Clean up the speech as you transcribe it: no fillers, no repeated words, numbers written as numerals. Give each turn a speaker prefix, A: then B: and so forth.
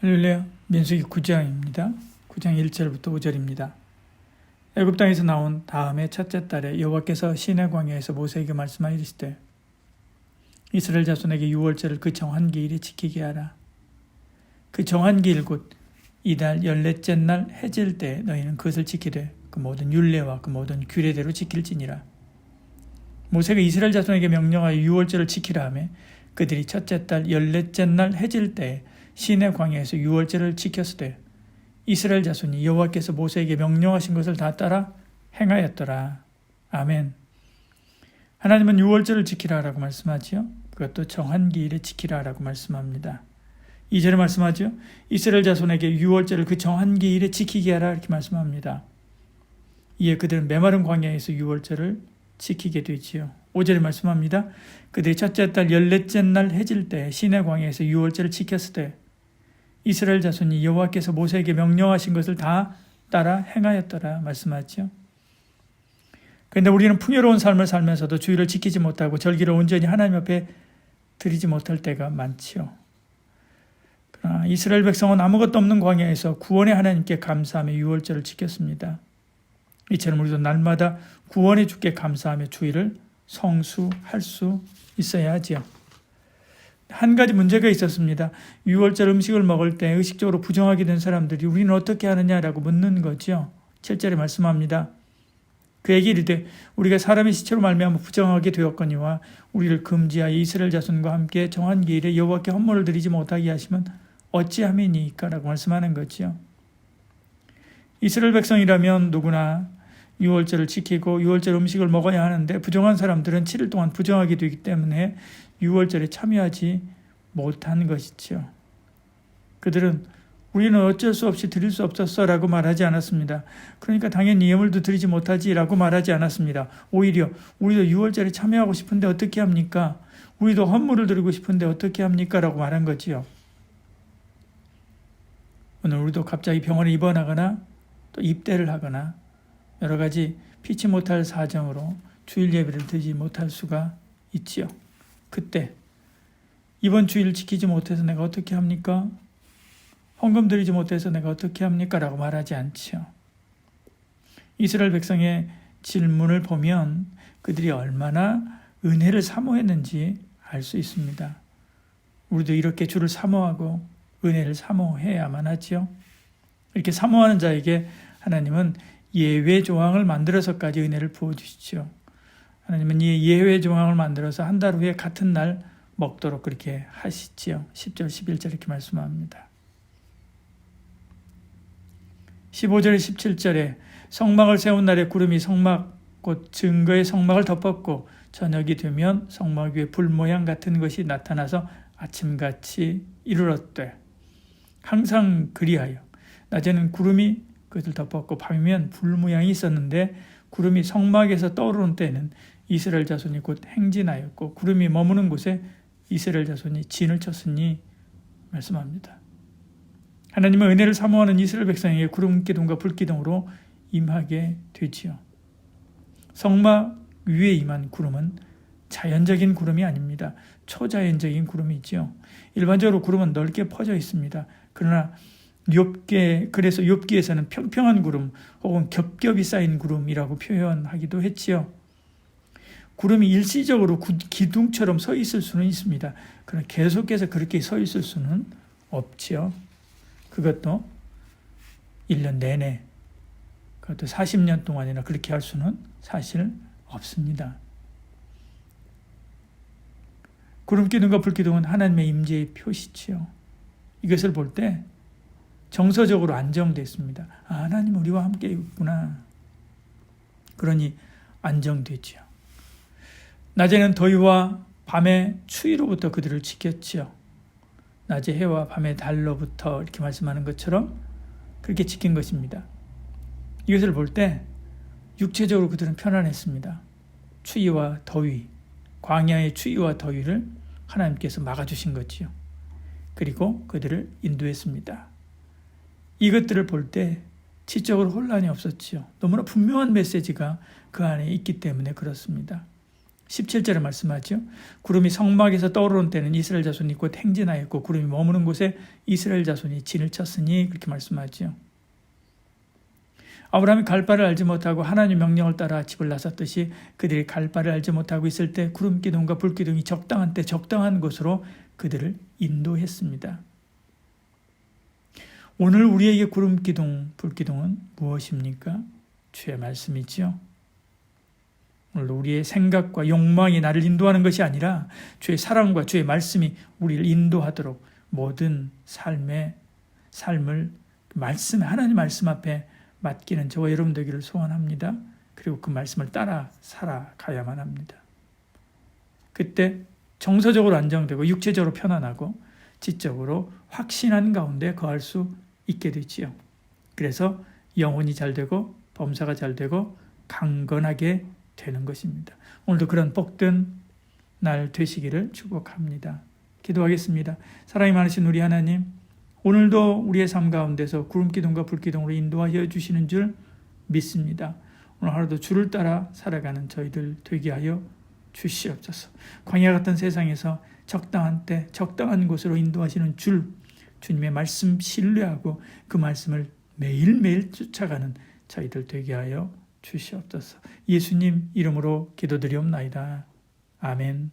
A: 할렐루야. 민수기 9장입니다. 9장 1절부터 5절입니다. 애굽 땅에서 나온 다음에 첫째 달에 여호와께서 시내 광야에서 모세에게 말씀하여 이르시되 이스라엘 자손에게 유월절을 그 정한 기일에 지키게 하라. 그 정한 기일 곧 이달 14째 날 해질 때 너희는 그것을 지키되 그 모든 율례와 그 모든 규례대로 지킬지니라. 모세가 이스라엘 자손에게 명령하여 유월절을 지키라 하며 그들이 첫째 달 14째 날 해질 때 시내 광야에서 유월절을 지켰으되 이스라엘 자손이 여호와께서 모세에게 명령하신 것을 다 따라 행하였더라. 아멘. 하나님은 유월절을 지키라라고 말씀하지요. 그것도 정한 기일에 지키라라고 말씀합니다. 2절에 말씀하죠. 이스라엘 자손에게 유월절을 그 정한 기일에 지키게 하라 이렇게 말씀합니다. 이에 그들은 메마른 광야에서 유월절을 지키게 되지요. 5절에 말씀합니다. 그들이 첫째 달 14째 날 해질 때 시내 광야에서 유월절을 지켰을 때 이스라엘 자손이 여호와께서 모세에게 명령하신 것을 다 따라 행하였더라 말씀하죠. 그런데 우리는 풍요로운 삶을 살면서도 주의를 지키지 못하고 절기를 온전히 하나님 앞에 드리지 못할 때가 많지요. 그러나 이스라엘 백성은 아무것도 없는 광야에서 구원의 하나님께 감사하며 유월절을 지켰습니다. 이처럼 우리도 날마다 구원의 주께 감사하며 주의를 성수할 수 있어야 하지요. 한 가지 문제가 있었습니다. 유월절 음식을 먹을 때 의식적으로 부정하게 된 사람들이 우리는 어떻게 하느냐라고 묻는 거죠. 7절에 말씀합니다. 그에게 이르되 우리가 사람의 시체로 말미암아 부정하게 되었거니와 우리를 금지하여 이스라엘 자손과 함께 정한 기일에 여호와께 헌물을 드리지 못하게 하시면 어찌함이니까 라고 말씀하는 거죠. 이스라엘 백성이라면 누구나 유월절을 지키고 유월절 음식을 먹어야 하는데 부정한 사람들은 7일 동안 부정하게 되기 때문에 유월절에 참여하지 못한 것이죠. 그들은 우리는 어쩔 수 없이 드릴 수 없었어 라고 말하지 않았습니다. 그러니까 당연히 예물도 드리지 못하지 라고 말하지 않았습니다. 오히려 우리도 유월절에 참여하고 싶은데 어떻게 합니까? 우리도 헌물을 드리고 싶은데 어떻게 합니까? 라고 말한 거지요. 오늘 우리도 갑자기 병원에 입원하거나 또 입대를 하거나 여러 가지 피치 못할 사정으로 주일 예배를 드리지 못할 수가 있지요. 그때 이번 주일 지키지 못해서 내가 어떻게 합니까? 헌금 드리지 못해서 내가 어떻게 합니까? 라고 말하지 않지요. 이스라엘 백성의 질문을 보면 그들이 얼마나 은혜를 사모했는지 알 수 있습니다. 우리도 이렇게 주를 사모하고 은혜를 사모해야만 하지요. 이렇게 사모하는 자에게 하나님은 예외 조항을 만들어서까지 은혜를 부어주시죠. 하나님은 이 예외 조항을 만들어서 한 달 후에 같은 날 먹도록 그렇게 하시지요. 10절, 11절 이렇게 말씀합니다. 15절에 17절에 성막을 세운 날에 구름이 성막 곧 증거의 성막을 덮었고 저녁이 되면 성막 위에 불 모양 같은 것이 나타나서 아침같이 이르렀되 항상 그리하여 낮에는 구름이 그것을 덮었고 밤이면 불 모양이 있었는데 구름이 성막에서 떠오르는 때에는 이스라엘 자손이 곧 행진하였고 구름이 머무는 곳에 이스라엘 자손이 진을 쳤으니 말씀합니다. 하나님은 은혜를 사모하는 이스라엘 백성에게 구름 기둥과 불 기둥으로 임하게 되지요. 성막 위에 임한 구름은 자연적인 구름이 아닙니다. 초자연적인 구름이지요. 일반적으로 구름은 넓게 퍼져 있습니다. 그러나 그래서 욥기에서는 평평한 구름 혹은 겹겹이 쌓인 구름이라고 표현하기도 했지요. 구름이 일시적으로 기둥처럼 서 있을 수는 있습니다. 그러나 계속해서 그렇게 서 있을 수는 없지요. 그것도 1년 내내, 그것도 40년 동안이나 그렇게 할 수는 사실 없습니다. 구름 기둥과 불 기둥은 하나님의 임재의 표시지요. 이것을 볼 때 정서적으로 안정됐습니다. 하나님 우리와 함께 있구나. 그러니 안정되지요. 낮에는 더위와 밤의 추위로부터 그들을 지켰지요. 낮에 해와 밤의 달로부터 이렇게 말씀하는 것처럼 그렇게 지킨 것입니다. 이것을 볼 때 육체적으로 그들은 편안했습니다. 추위와 더위, 광야의 추위와 더위를 하나님께서 막아주신 거지요. 그리고 그들을 인도했습니다. 이것들을 볼 때 지적으로 혼란이 없었지요. 너무나 분명한 메시지가 그 안에 있기 때문에 그렇습니다. 17절에 말씀하죠. 구름이 성막에서 떠오르는 때는 이스라엘 자손이 곧 행진하였고 구름이 머무는 곳에 이스라엘 자손이 진을 쳤으니 그렇게 말씀하죠. 아브라함이 갈 바를 알지 못하고 하나님 명령을 따라 집을 나섰듯이 그들이 갈 바를 알지 못하고 있을 때 구름 기둥과 불 기둥이 적당한 때 적당한 곳으로 그들을 인도했습니다. 오늘 우리에게 구름 기둥, 불 기둥은 무엇입니까? 주의 말씀이지요. 오늘 우리의 생각과 욕망이 나를 인도하는 것이 아니라 주의 사랑과 주의 말씀이 우리를 인도하도록 모든 삶을 하나님 말씀 앞에 맡기는 저와 여러분 되기를 소원합니다. 그리고 그 말씀을 따라 살아가야만 합니다. 그때 정서적으로 안정되고 육체적으로 편안하고 지적으로 확신한 가운데 거할 수 있게 되지요. 그래서 영혼이 잘 되고 범사가 잘 되고 강건하게 되는 것입니다. 오늘도 그런 복된 날 되시기를 축복합니다. 기도하겠습니다. 사랑이 많으신 우리 하나님, 오늘도 우리의 삶 가운데서 구름 기둥과 불 기둥으로 인도하여 주시는 줄 믿습니다. 오늘 하루도 주를 따라 살아가는 저희들 되게 하여 주시옵소서. 광야 같은 세상에서 적당한 때 적당한 곳으로 인도하시는 주님의 말씀 신뢰하고 그 말씀을 매일매일 쫓아가는 저희들 되게 하여 주시옵소서. 예수님 이름으로 기도드리옵나이다. 아멘.